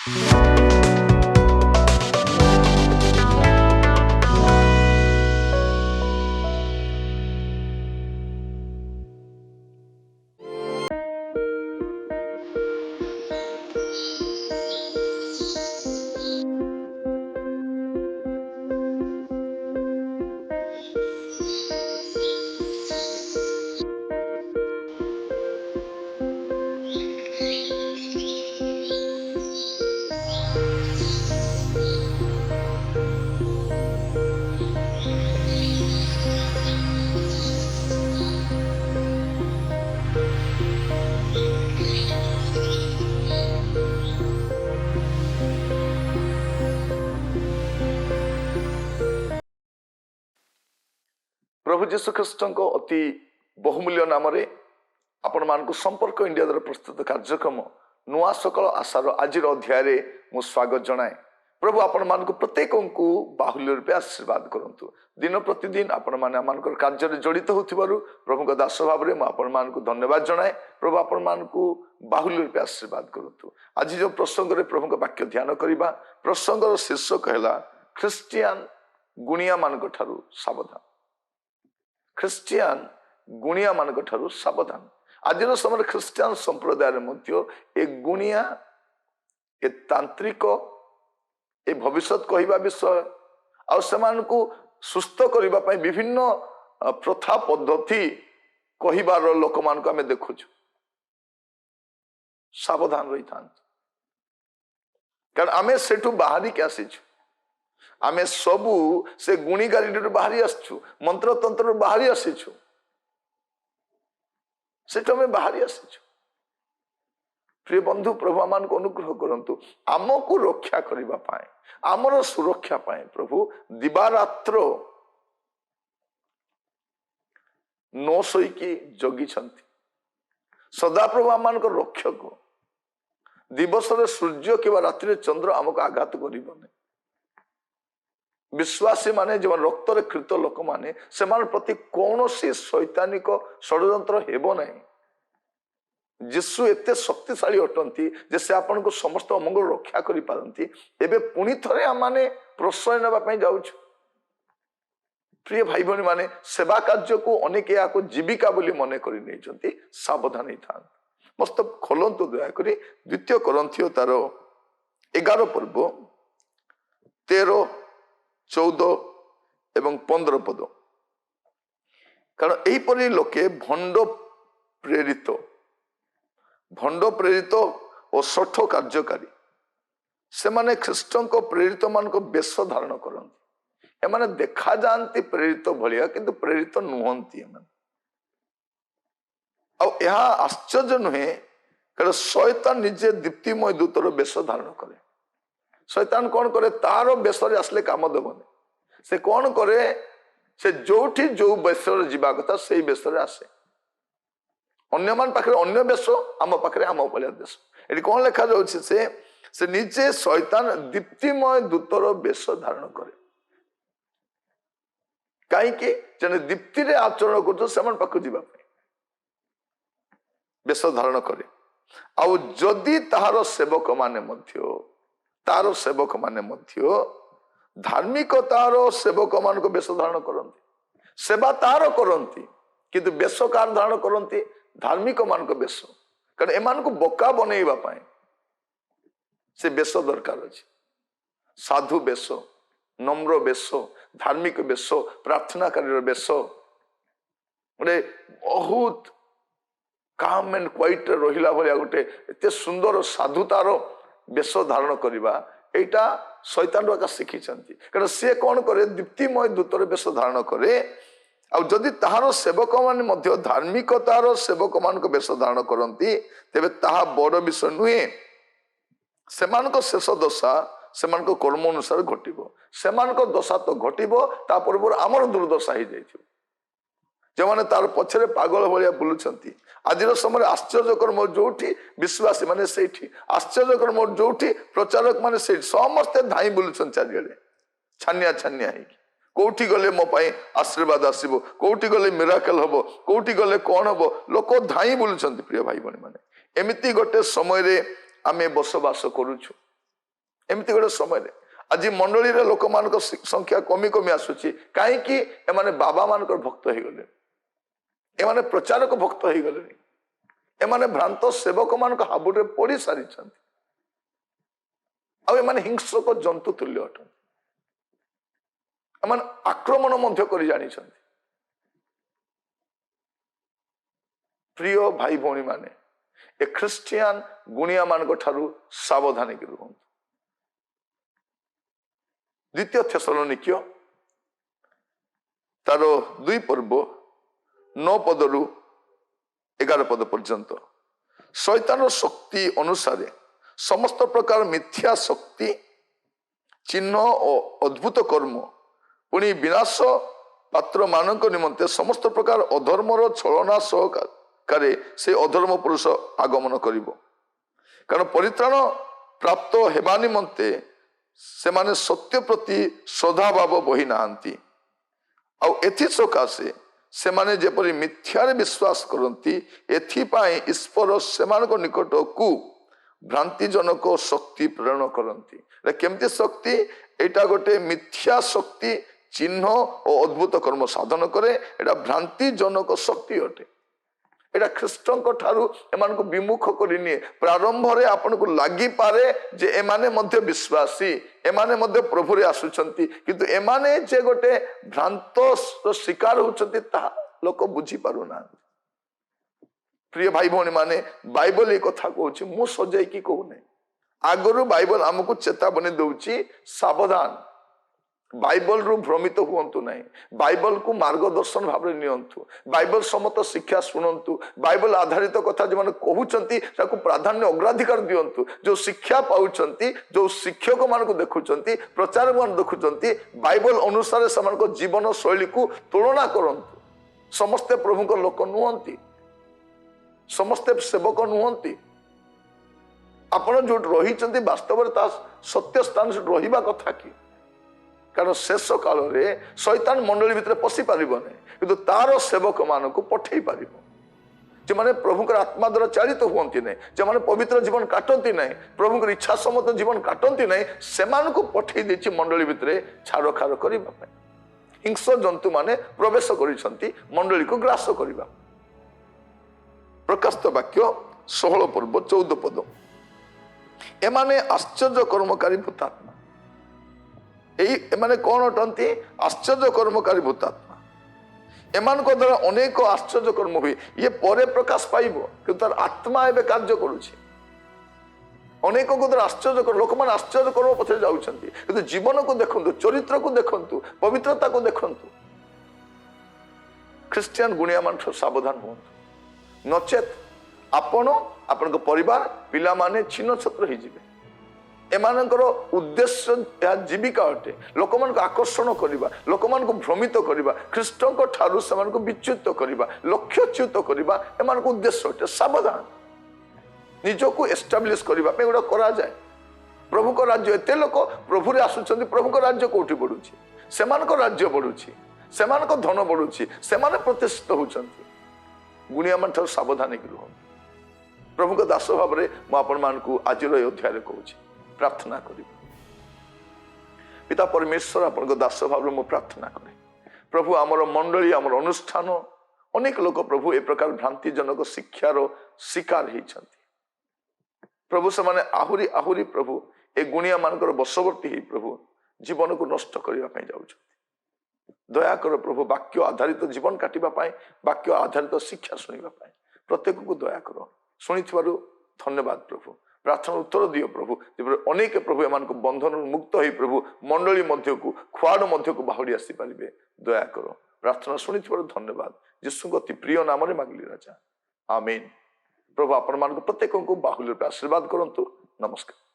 प्रभु जीशु ख्रीष्ट अति बहुमूल्य नाम आपण मानक संपर्क इंडिया द्वारा प्रस्तुत कार्यक्रम नुआ सकाल आशार आज अध्याय मु स्वागत जनाए। प्रभु आपण मानक प्रत्येक को बाहुल्य रूपे आशीर्वाद करंतु। दिन प्रतिदिन आपण माने आमानकर कार्य जड़ित होथिबारु प्रभु दास भाव में आपण मानक धन्यवाद जनाए। प्रभु आपण मानक बाहुल्य रूपे आशीर्वाद करंतु। आज जो प्रसंग रे प्रभु वाक्य ध्यान करिबा प्रसंगर शीर्षक हैला ख्रिस्टियन गुणिया मानक ठारू सावधान। ख्रिस्टियन गुणिया मानक ठारू सावधान। आज समय ख्रिस्टियन संप्रदाय ए गुणिया ए तांत्रिक ए भविष्यत कहवा विषय आ सुस्थ करने विभिन्न प्रथा पद्धति कहबार लोक मान आम देखु। सावधान रही था कारण आम से बाहर के आसीचु। आमे सबू से गुणी गारी बाहरी आसचु, मंत्र तंत्र बाहरी आसीचु, सेठ में बाहरी आसीचु। प्रिय बंधु प्रभु आमान को अनुग्रह करंतु। आमको रक्षा करिबा पाए आमर सुरक्षा पाए प्रभु दिवारात्र नो सोईकी जगी छंती। सदा प्रभु आमान को रक्षक दिवस रे सूर्य किबा रात्रि चंद्र आमको आघात करिबने। विश्वासी माने जो रक्त रे कृत लोक माने से प्रति कौन सी शैतानिक षड्यंत्र हेबो नहीं। जीशु एते शक्तिशाली अटंती जे से आपन को समस्त अमंगल रक्षा करि पारंती। एबे पुनी थरे आमाने प्रश्रय नेबा पई जाउछु। प्रिय भाई भनी माने सेवा कार्य को अनेक या को जीविका बोली मने करि नेचंती। सावधान थान मस्त खोलंतु दया करी द्वितीय कोरिन्थियो तार 11 पर्व 13 14 एवं 15 पद। कारण यहीपरि लोके भंड प्रेरित और सठ कार्यकारी से माने ख्रिस्टन को प्रेरित मान को बेश धारण करती। एमाने देखा जाती प्रेरित भलिया किंतु प्रेरित नुहंती। आश्चर्य नुहे कारण शैतान निजे दीप्तिमय दूतर बेश धारण करे। शैतान कौन करे तार बेश आसले काम देवनी। से कौन करे से जोठी जो बेश जीवा कथा से बेश आसे। अन्य मान पाखरे अन्य बेश आम पाखरे आम भलिया देश। ये कौन लिखा जाउछि से निजे शैतान दीप्तिमय दूतर बेश धारण करे। कहीं जने दीप्ति रे आचरण कर से पाखु जीवा बेश धारण करे। आउ जदि ताहार सेवक माने मध्य तार सेवक माने मध्य धार्मिकतार सेवक मान को बेश धारण करती। सेवा तार करती किंतु बेश कार धारण करती धार्मिक मान को बेश। कारण एमान को बोका बनैबा पाए से बेश दरकार अछि। साधु बेश, नम्र बेश, धार्मिक बेश, प्रार्थनाकारी बेश, गोटे बहुत काम एंड क्वाइट रहिला भलिया गोटे एते सुंदर साधुतार बेश धारण करवा एटा शैतान का शिखी। कारण सी कौन करे दीप्तिमय दूतर बेश धारण करे। आ जदि ताहार सेवक मान मध्य धार्मिकतार सेवक मान को बेश धारण करती तेबे ताहा बड़ विषय नुहे। सेमानक शेष दशा सेमानक कर्म अनुसार घटिबो। सेमानक दशा तो घटिबो ता पूर्व आमर दुर्दशा हो जाइथिबो। जो माने तार पछरे पागल भलिया बुलुछंती। आज समय आश्चर्य कर्म जोठी विश्वासी माने सेठी, आश्चर्य कर्म जोठी प्रचारक माने सेठी, समस्ते धाई बुलुछन चारिआडे छानिया छानिया है। कोठी गले मो पाई आशीर्वाद आसीबो, कोठी गले मिराकल हबो, कोठी गले कौन हबो, लोक धाई बुलुछंती। प्रिय भाई बहन माने एमिति गोटे समय रे आमे बसवास करूछु। एमती गोटे समय आज मंडली लोक मान संख्या कमी कमी आसूची कहीं एमाने बाबा मान भक्त हो गले, एमाने प्रचारक भक्त हो गले, एमाने भ्रांत सेवक मान हाबुरे पड़ सारी आने हिंसक जंतु तुल्य अटन, एमान आक्रमण मध्य कर जानी। प्रिय भाई भौणी माने ए ख्रिस्टियान गुणिया मान ठारू सावधानी की रुहतु। द्वितीय थेसलोनिक्य तार 2 पर्व 9 पद रु 11 पद पर्यंत शैतान शक्ति अनुसार समस्त प्रकार मिथ्या शक्ति चिन्ह और अद्भुत कर्म पुणी विनाश पात्र मानक निमंते समस्त प्रकार अधर्मर छलना सहकारे से अधर्म पुरुष आगमन करिवो। कारण परित्राण प्राप्त हेबा निमंते से माने सत्य प्रति श्रद्धा भाव बही नाहांती आउ एथि सकाशे से माने जेपरि मिथ्यारे विश्वास करती एथिपाई ईश्वर सेमानक निकट को भ्रांतिजनक शक्ति प्रेरण करती। केमती शक्ति एटा गोटे मिथ्या शक्ति चिन्ह और अद्भुत कर्म साधन करे, एटा भ्रांतिजनक शक्ति अटे। एटा ख्रीष्टों ठारू एमान को विमुख करनी प्रारंभ रे आपन को लागी पारे जे एमाने मध्य विश्वासी एमाने मध्य प्रभु रे आसुचंती, किंतु एमाने जे गोटे भ्रांत शिकार होचंती ता लोक बुझी पारु ना। प्रिय भाई भौणी माने बाइबल एक कथा कहूची मु सजाई की कहूने, आगरु बाइबल हमको चेतावनी दउची सावधान, बाइबल रु भ्रमित हुअंतु नहीं, बाइबल को मार्गदर्शन भाव में नियंतु, बाइबल सम्मत शिक्षा शुणंतु, बाइबल आधारित कथा जो माने कहउचंती ताकू प्राधान्य अग्राधिकार दियंतु। जो शिक्षा पाउचंती जो शिक्षक मान को देखुचंती प्रचारक मान देखुचंती बाइबल अनुसार समान को जीवन शैली को तुलना करंतु। समस्ते प्रभु को लोक नुहंती, समस्ते सेवक नुहंती, आपण जो रही वास्तव ता सत्य स्थान से रहिबा कथा कि, कारण शेष काल रे शैतान मंडली भितर पशि पारिबने किंतु तार सेवक मान को पठेई पारिबो, जे माने प्रभुकर आत्मा द्वारा चालित हुअंती नहीं, जे माने पवित्र जीवन काटंती नहीं, प्रभुकर इच्छा सम्मत जीवन काटंती नहीं, सेमान को पठेई देछि मंडली भितर छाड़ खार करिबा पय। हिंस जंतु माने प्रवेश करिसंती मंडली को ग्रास करिबा। प्रकाशित वाक्य 16 पर्व 14 पद एमाने आश्चर्य कर्मकारी भूतात्मा, एमाने कौन अटंती आश्चर्य कर्मकारी भूतात्मा, एमान को द्वारा अनेक आश्चर्य कर्म हुए, ये परे प्रकाश पाइबो कि तार आत्मा एबे कार्य करुछि। अनेक को द्वारा आश्चर्य कर लोक मान आश्चर्य कर्म पछे जाउछंती, किंतु जीवन को देखंतु, चरित्र को देखंतु, पवित्रता को देखंतु। ख्रिस्टियन गुणिया मान सावधान हुअन्तु, नचेत आपण आपन को परिवार पिला माने छिन्न छत्र हो जिवे। एमानकर उद्देश्य या जीविका अटे लोक मान को आकर्षण करवा, लोक मान को भ्रमित करवा, ख्रीष्टों को ठारू से मान को विच्युत करवा, लक्ष्यच्युत करवा, एमान को उद्देश्य अटे। सावधान निजो को एस्टाब्लिश करबा पे गोटा करा जाए। प्रभु को राज्य एते लोक प्रभु रे आसुचंती, प्रभु को राज्य कोठी बढ़ुची, सेमान को राज्य बढ़ुची, सेमान को धन बढ़ुची, सेमाने प्रतिष्ठित होचंती। गुणिया मान ठारू सावधानी की रुह। प्रभु को दास भाव में मु आपण मान को आज अध्याय कहूँ प्रार्थना करी। पिता परमेश्वर आपण को दास भाव में मु प्रार्थना करे प्रभु आमर मंडली आमर अनुष्ठान अनेक लोक प्रभु ए प्रकार भ्रांतिजनक शिक्षार शिकार होती। प्रभु से माने आहुरी आहुरी प्रभु ए गुणिया मानकर बशवर्ती ही प्रभु जीवन को नष्ट करने जाऊँ। दया कर प्रभु वाक्य आधारित जीवन काटिबा पाए, वाक्य आधारित शिक्षा शुणा प्रत्येक को दया कर। शुणी धन्यवाद प्रभु। प्रार्थना उत्तर दियो प्रभु, अनेक प्रभु एमान को बंधन मुक्त हो प्रभु मंडली मध्य को खुआड़ मध्य को बाहुरी आसी पारे। दया कर। प्रार्थना शुणी धन्यवाद। यीशु अति प्रिय नाम मांगली राजा, आमीन। प्रभु आपण मान प्रत्येक को बाहुल्य आशीर्वाद करंतु। नमस्कार।